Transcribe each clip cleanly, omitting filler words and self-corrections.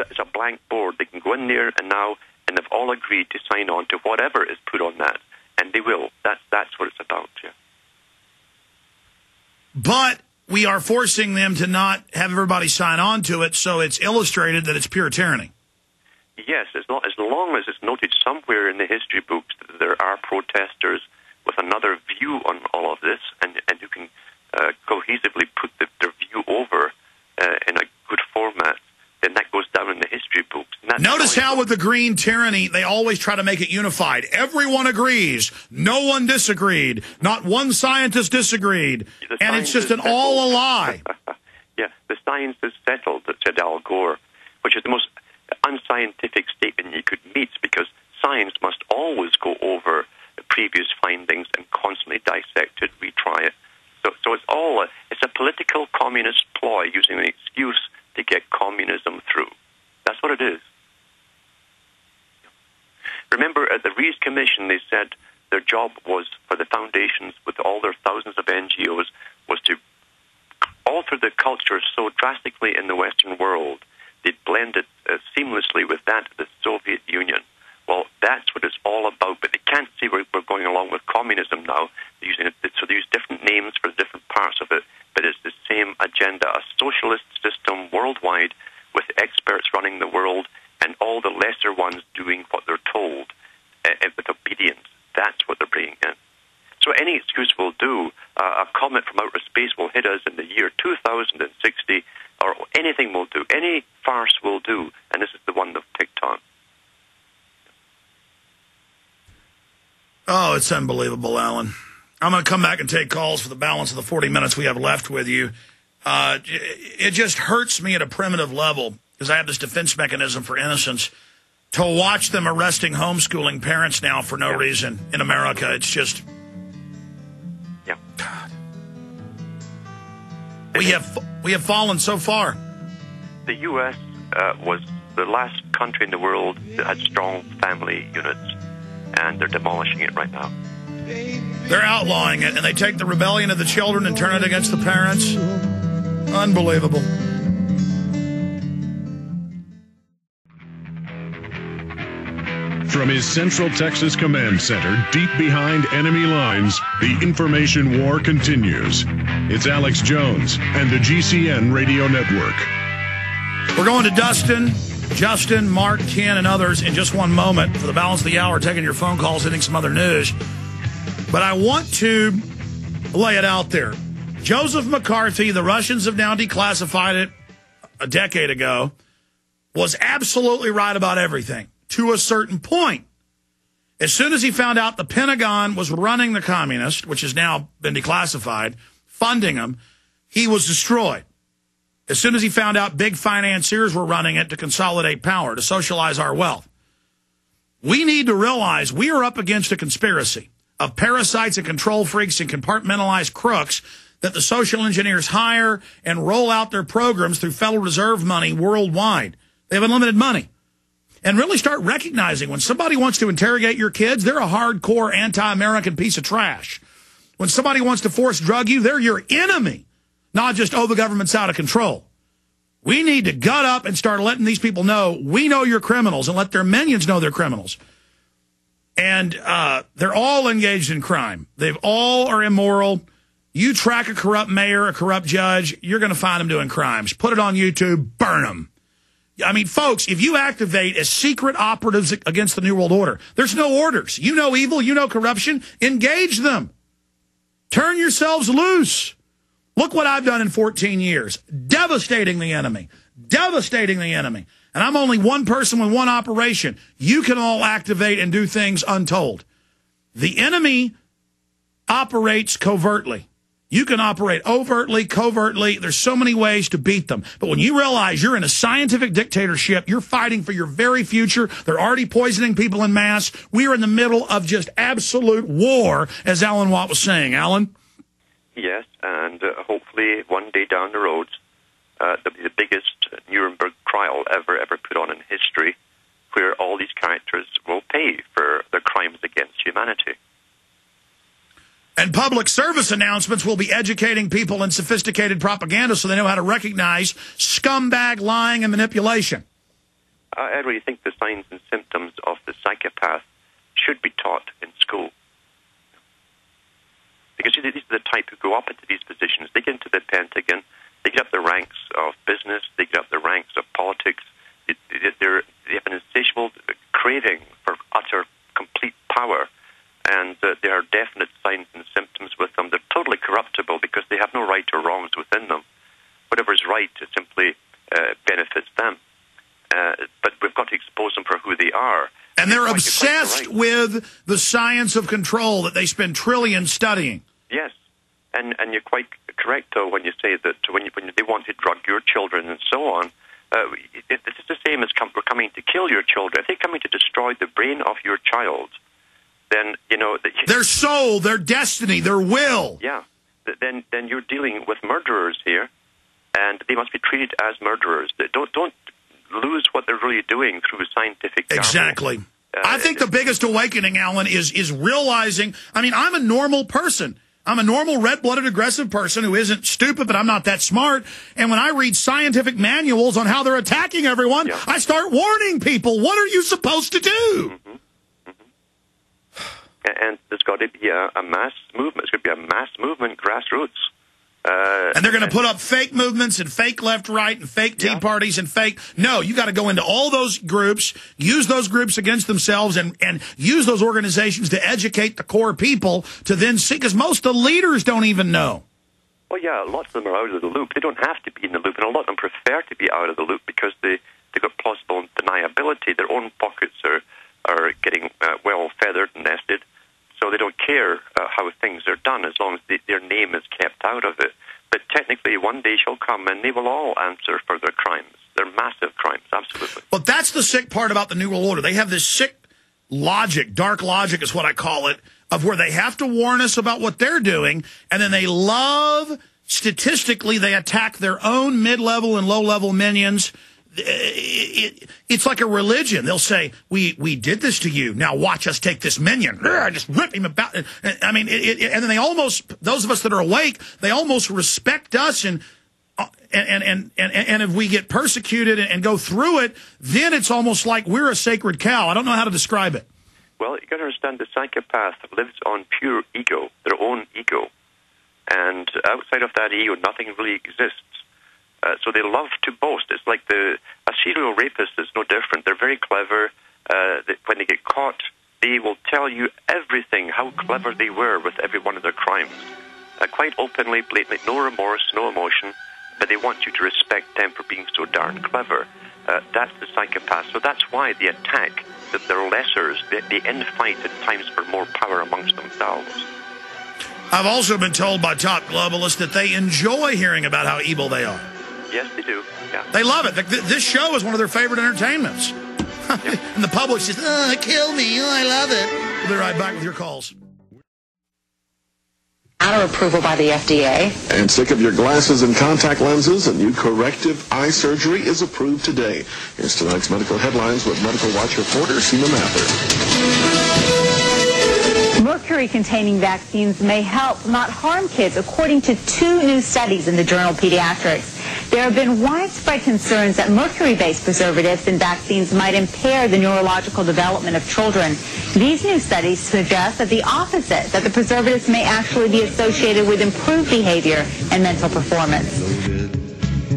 it's a blank board. They can go in there and they've all agreed to sign on to whatever is put on that, and they will. That's what it's about. Yeah. But we are forcing them to not have everybody sign on to it, so it's illustrated that it's pure tyranny. Yes, as long as it's noted somewhere in the history books that there are protesters with another view on all of this, and who can cohesively put their view over in a good format, then that goes down in the history books. Notice how with the green tyranny, they always try to make it unified. Everyone agrees. No one disagreed. Not one scientist disagreed. And it's just all a lie. Yeah, the science is settled, said Al Gore, which is the most unscientific statement you could meet, because science must always go over the previous findings and constantly dissect it, retry it. So it's a political communist ploy using an excuse to get communism through. That's what it is. Remember, at the Rees Commission, they said their job was, for the foundations, with all their thousands of NGOs, was to alter the culture so drastically in the Western world. They blended seamlessly with that of the Soviet Union. Well, that's what it's all about, but they can't see we're going along with communism now. They're using it, so they use different names for different parts of it, but it's the same agenda, a socialist system worldwide with experts running the world and all the lesser ones doing what they're told with obedience. That's what they're bringing in. So any excuse will do. A comet from outer space will hit us in the year 2060, or anything will do. Any farce will do, and this is the one they've picked on. Oh, it's unbelievable, Alan. I'm going to come back and take calls for the balance of the 40 minutes we have left with you. It just hurts me at a primitive level, because I have this defense mechanism for innocence, to watch them arresting homeschooling parents now for no reason in America. It's just... Yeah. God. We have fallen so far. The U.S. Was the last country in the world that had strong family units, and they're demolishing it right now. They're outlawing it, and they take the rebellion of the children and turn it against the parents. Unbelievable. From his Central Texas Command Center, deep behind enemy lines, the information war continues. It's Alex Jones and the GCN Radio Network. We're going to Dustin, Justin, Mark, Ken, and others in just one moment for the balance of the hour, taking your phone calls, hitting some other news. But I want to lay it out there. Joseph McCarthy, the Russians have now declassified it a decade ago, was absolutely right about everything to a certain point. As soon as he found out the Pentagon was running the communists, which has now been declassified, funding them, he was destroyed. As soon as he found out big financiers were running it to consolidate power, to socialize our wealth. We need to realize we are up against a conspiracy of parasites and control freaks and compartmentalized crooks that the social engineers hire and roll out their programs through Federal Reserve money worldwide. They have unlimited money. And really start recognizing when somebody wants to interrogate your kids, they're a hardcore anti-American piece of trash. When somebody wants to force drug you, they're your enemy. Not just, oh, the government's out of control. We need to gut up and start letting these people know we know you're criminals, and let their minions know they're criminals. And they're all engaged in crime. They all are immoral. You track a corrupt mayor, a corrupt judge, you're going to find them doing crimes. Put it on YouTube, burn them. I mean, folks, if you activate as secret operatives against the New World Order, there's no orders. You know evil, you know corruption, engage them. Turn yourselves loose. Look what I've done in 14 years. Devastating the enemy. Devastating the enemy. And I'm only one person with one operation. You can all activate and do things untold. The enemy operates covertly. You can operate overtly, covertly. There's so many ways to beat them. But when you realize you're in a scientific dictatorship, you're fighting for your very future. They're already poisoning people in mass. We are in the middle of just absolute war, as Alan Watt was saying. Alan? Yes, and hopefully one day down the road, there'll be the biggest Nuremberg trial ever put on in history, where all these characters will pay for their crimes against humanity. And public service announcements will be educating people in sophisticated propaganda so they know how to recognize scumbag lying and manipulation. I really think the signs and symptoms of the psychopath should be taught in school. Because these are the type who go up into these positions. They get into the Pentagon, they get up the ranks of business, they get up the ranks of politics. They have an insatiable craving for utter, complete power. And there are definite signs and symptoms with them. They're totally corruptible because they have no right or wrongs within them. Whatever is right simply benefits them. But we've got to expose them for who they are. And they're obsessed with the science of control that they spend trillions studying. Yes. And you're quite correct, though, when you say that when they want to drug your children and so on, it's the same as we're coming to kill your children. If they're coming to destroy the brain of your child, then, you know... their soul, their destiny, their will. Yeah. Then you're dealing with murderers here, and they must be treated as murderers. Don't lose what they're really doing through scientific jargon. Exactly. I think the biggest awakening, Alan, is realizing... I mean, I'm a normal person. I'm a normal, red-blooded, aggressive person who isn't stupid, but I'm not that smart. And when I read scientific manuals on how they're attacking everyone, yeah. I start warning people, what are you supposed to do? Mm-hmm. And there's got to be a mass movement. It's going to be a mass movement, grassroots. And they're going to put up fake movements and fake left, right, and fake tea parties and fake... No, you got to go into all those groups, use those groups against themselves, and use those organizations to educate the core people to then see, because most of the leaders don't even know. Well, yeah, lots of them are out of the loop. They don't have to be in the loop, and a lot of them prefer to be out of the loop because they've got plausible deniability. Their own pockets are getting well feathered and nested, so they don't care how things are done as long as their name is kept out of it. But technically, one day shall come and they will all answer for their crimes. They're massive crimes, absolutely. But that's the sick part about the New World Order. They have this sick logic, dark logic is what I call it, of where they have to warn us about what they're doing, and then they love, statistically, they attack their own mid-level and low-level minions. It's like a religion. They'll say, we did this to you. Now watch us take this minion. Just rip him about. I mean, and then they almost, those of us that are awake, they almost respect us. And if we get persecuted and go through it, then it's almost like we're a sacred cow. I don't know how to describe it. Well, you got to understand the psychopath lives on pure ego, their own ego. And outside of that ego, nothing really exists. So they love to boast. It's like a serial rapist is no different. They're very clever. When they get caught, they will tell you everything, how clever they were with every one of their crimes. Quite openly, blatantly, no remorse, no emotion, but they want you to respect them for being so darn clever. That's the psychopath. So that's why they attack their lessers. They infight at times for more power amongst themselves. I've also been told by top globalists that they enjoy hearing about how evil they are. Yes, they do. Yeah. They love it. This show is one of their favorite entertainments. Yeah. And the public says, kill me. Oh, I love it. We'll be right back with your calls. Out of approval by the FDA. And sick of your glasses and contact lenses? A new corrective eye surgery is approved today. Here's tonight's medical headlines with Medical Watch reporter Seema Mather. Mercury-containing vaccines may help, not harm kids, according to 2 new studies in the journal Pediatrics. There have been widespread concerns that mercury-based preservatives in vaccines might impair the neurological development of children. These new studies suggest that the opposite, that the preservatives may actually be associated with improved behavior and mental performance.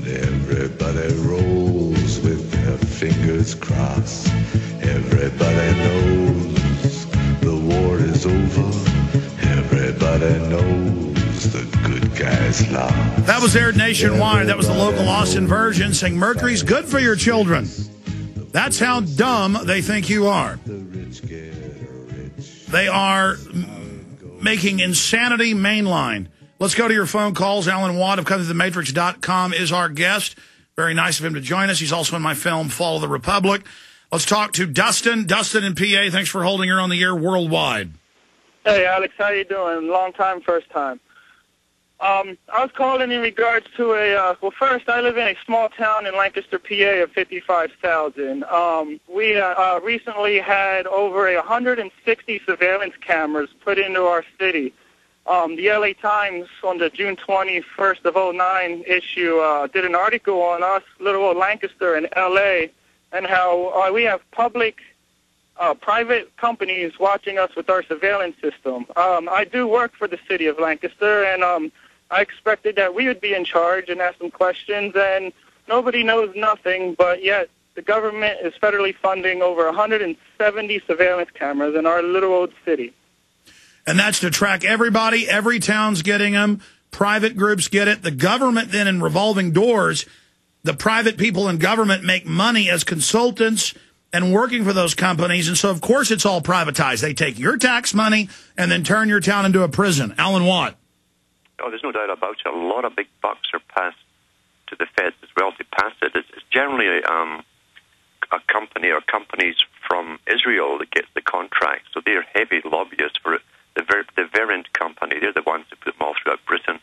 Everybody rolls with their fingers crossed. Everybody knows the war is over. Everybody knows the good guys lost. That was aired nationwide. That was the local Austin version saying Mercury's good for your children. That's how dumb they think you are. They are making insanity mainline. Let's go to your phone calls. Alan Watt of CutThroughTheMatrix.com is our guest. Very nice of him to join us. He's also in my film, Fall of the Republic. Let's talk to Dustin. Dustin in PA, thanks for holding her on the air worldwide. Hey, Alex, how you doing? Long time, first time. I was calling in regards to well, first, I live in a small town in Lancaster, PA of 55,000. We recently had over 160 surveillance cameras put into our city. The LA Times on the June 21st of 2009 issue did an article on us, little old Lancaster in LA, and how we have private companies watching us with our surveillance system. I do work for the city of Lancaster, and I expected that we would be in charge and ask some questions, and nobody knows nothing, but yet the government is federally funding over 170 surveillance cameras in our little old city. And that's to track everybody. Every town's getting them. Private groups get it. The government then, in revolving doors, the private people in government make money as consultants and working for those companies. And so, of course, it's all privatized. They take your tax money and then turn your town into a prison. Alan Watt. Oh, there's no doubt about it. A lot of big bucks are passed to the feds as well to pass it. It's generally a company or companies from Israel that gets the contract. So they're heavy lobbyists for it. The Verint company, they're the ones that put them all throughout Britain.